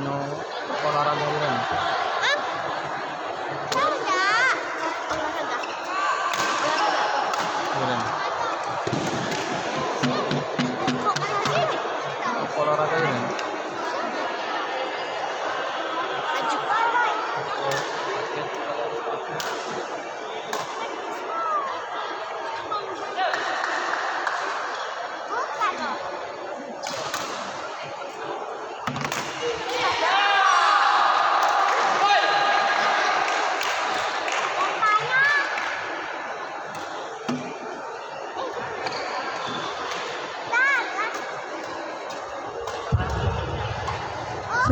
no olahraga Iren. Iren. Olahraga Iren.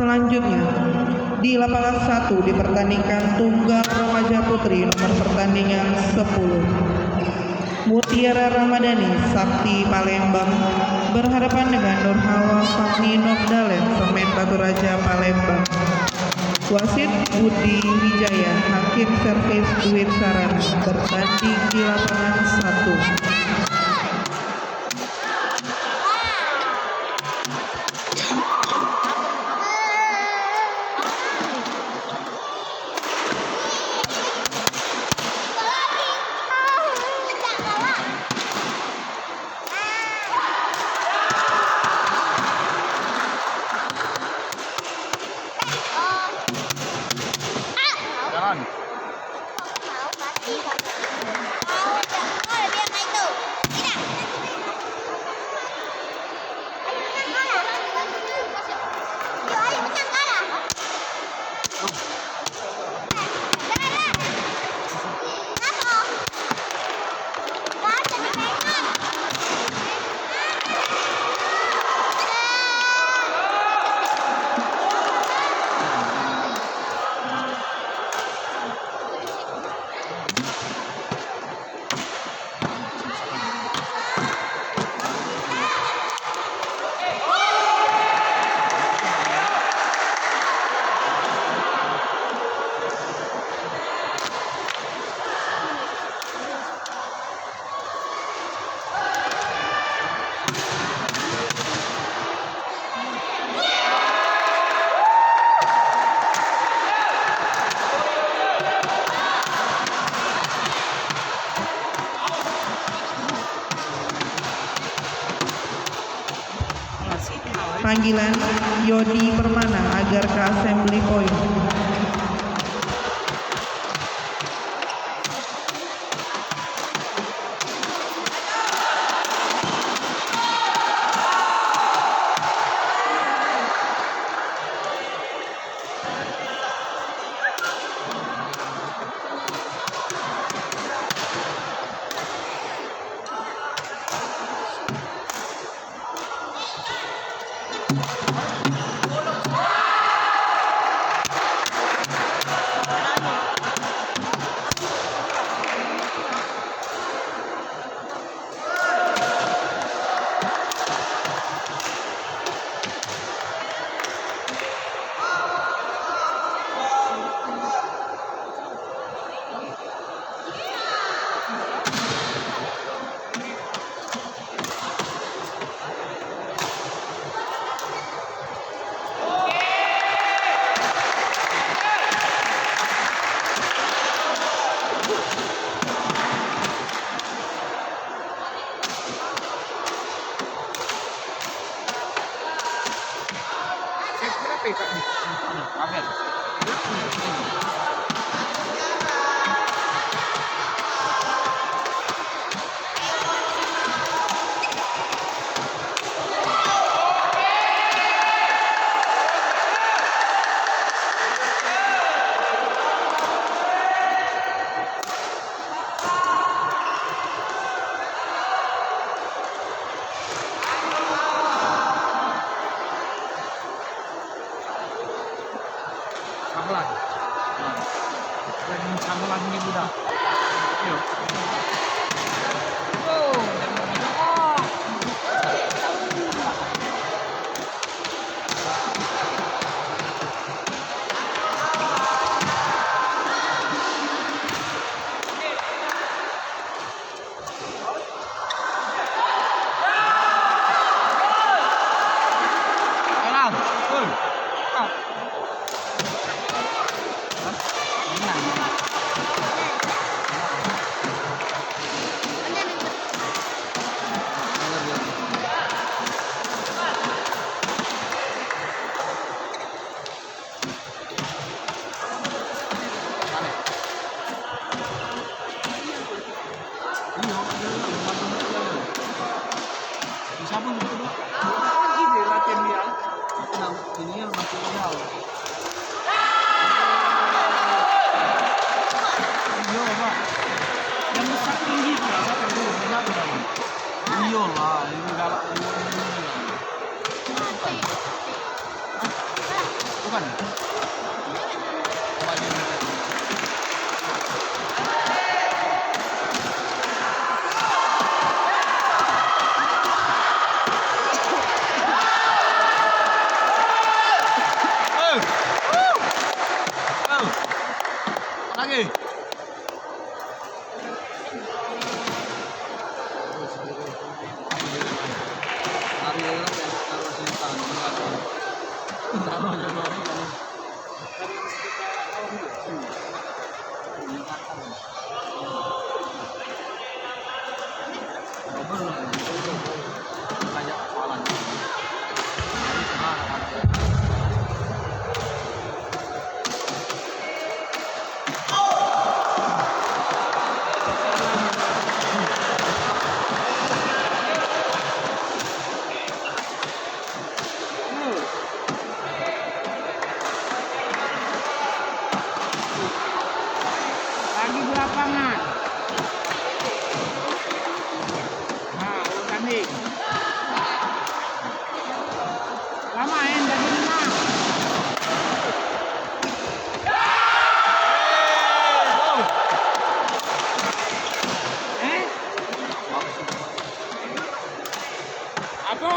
Selanjutnya, di lapangan 1 dipertandingkan tunggal remaja putri nomor pertandingan 10. Mutiara Ramadhani Sakti Palembang berhadapan dengan Nurhawa Fahmi Nordalen Semen Batu Raja Palembang. Wasit Budi Wijaya, hakim servis Duit Sarana, bertanding di lapangan 1. Jalan. Panggilan Yodi Permana agar ke assembly point. Pelan. Iya, bisa pun gitu dok. Lagi deh latihan dia. Nah, ini yang masih jauh. Iya pak. Yang besar tinggi biasa kan dulu. Kenapa dong? Iya lah, ini galak ini. Bukan. Coba ini. Lagi. Lari orang yang taruh simpan, taruh jodoh ini kan. Banyak kawalan. Jadi semangat. Lagi di lapangan. Nah, tanding. Lamain dari lima. Apa?